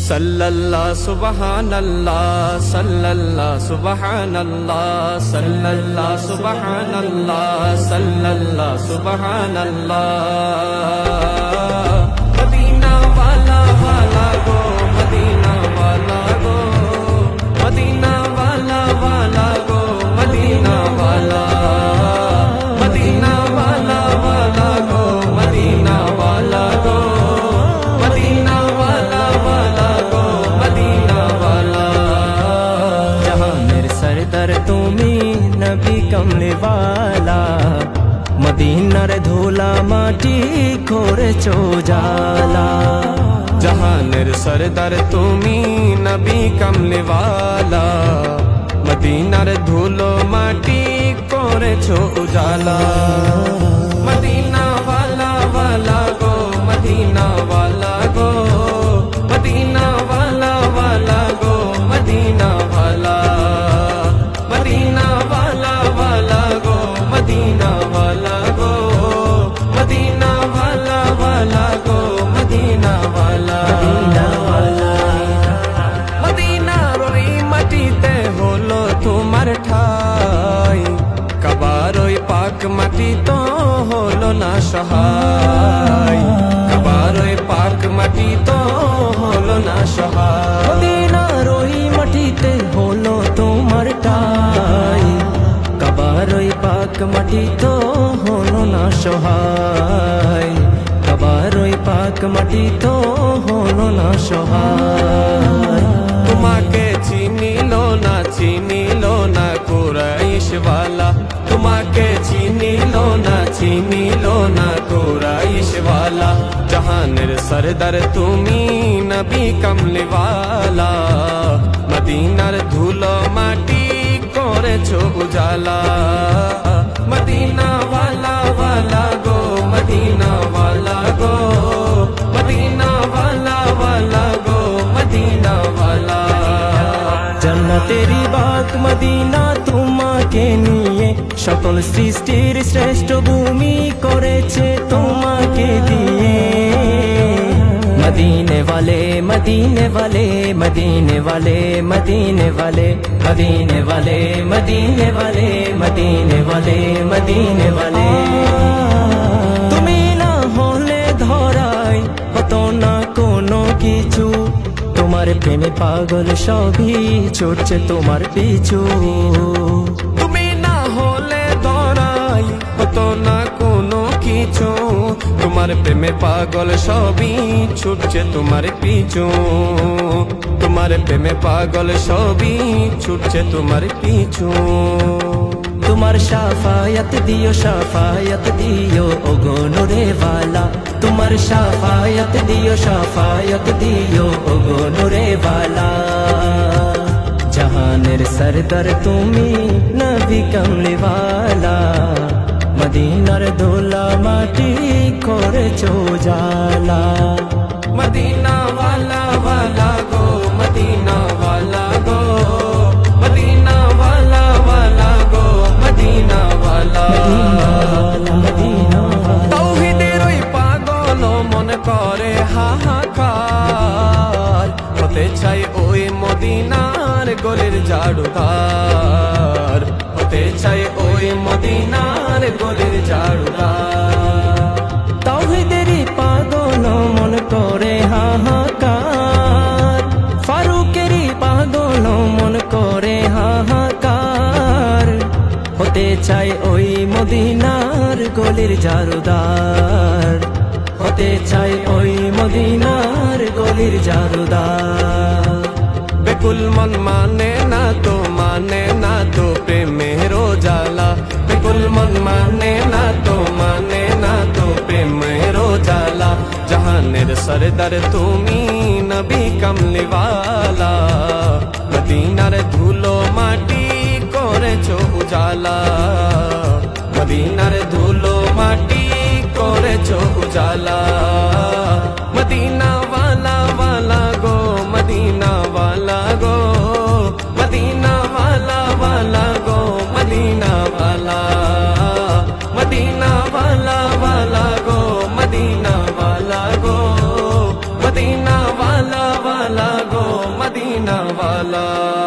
सल्लल्लाहु सुबहानल्लाह सल्लल्लाहु सुबहानल्लाह सल्लल्लाहु सुबहानल्लाह सल्लल्लाहु सुबहानल्लाह। मदीना वाला वाला गो मदीना वाला गो मदीना वाला वाला गो मदीना वाला मदीना वाला वाला गो मदीना वाला गो मदीना वाला वाला गो मदीना वाला। जहानेर सरदार तुमी नबी कमले वाला मदीनार धूला माटी करेছো जाला। जहानेर सरदार तुमी नबी कमले वाला मदीनार धूलो माटी करेছো उजाला। मदीना वाला वाला गो मदीना वाला गो मदीना वाला वाला गो मदीना वाला मदीना वाला वाला गो मदीना वाला गो मदीना वाला वाला गो मदीना वाला। मदीनार ওই মাটিতে হলো তোমার ঠাই কাবার ওই পাক মাটি তো হলো না সহায় কাবার ওই পাক মাটি তো হলো না সহায়। মদিনার ওই মাটিতে হলো তোমার ঠাই কাবার ওই পাক মাটি তো হলো না সহায় কাবার ওই পাক মাটি তো হলো না সহায়। তোমাকে চিনিল না কুরাইশ वाला তোমাকে চিনিল না কুরাইশ वाला। জাহানের সরদার তুমি নবী কমলে वाला মদিনার ধুলো মাটি করেছো উজালা। মদিনা वाला वाला गो मदीना वाला गो मदीना वाला वाला गो मदीना वाला। জান্নাতেরি বাগ মদিনা তোমাকে নিয়ে সকল সৃষ্টির শ্রেষ্ঠ ভূমি করেছে তোমাকে দিয়ে। মদিনে वाले मदीने वाले मदीने वाले मदीने वाले मदीने वाले मदीने वाले मदीने वाले मदीने वाले। তুমি না হলে ধরাই হতো না কোনো কিছু তোমার প্রেমে পাগল সবই ছুটছে তোমার পিছু। তুমি না হলে ধরাই হতো না কোনো কিছু তোমার প্রেমে পাগল সবই ছুটছে তোমার পিছু তোমার প্রেমে পাগল সবই ছুটছে তোমার পিছু। তোমার শাফায়াত দিও ওগো নূরে वाला তোমার শাফায়াত দিও ওগো নূরে वाला। জাহানের সরদার তুমি নবী কমলে वाला মদিনার ধুলা মাটি করেছো জালা। मदीना वाला वाला गो मदीना वाला गो मदीना वाला वाला गो मदीना वाला। তাওহীদের ওই পাগল মন করে হাহাকার হতে চাই ওই মদিনার গলির ঝাড়ুদার হতে চাই ওই মদিনার গলির ঝাড়ুদার। তাওহীদেরই পাগল মন করে হাহাকার ফারুকেরই পাগল মন করে হাহাকার হতে চাই ওই মদিনার গলির ঝাড়ুদার হতে চাই ওই মদিনার গলির ঝাড়ুদার। বেকুল মন মানে না তো প্রেমের জ্বালা বেকুল মন মানে না তো প্রেমের জ্বালা। জাহানের সরদার তুমি নবী কমলে वाला মদিনার ধুলো মাটি করেছো উজালা মদিনার ধুলো মাটি করেছো উজালা। মদিনা वाला वाला गो मदीना वाला गो मदीना वाला वाला गो मदीना वाला मदीना वाला वाला गो मदीना वाला गो मदीना वाला वाला তাআলা।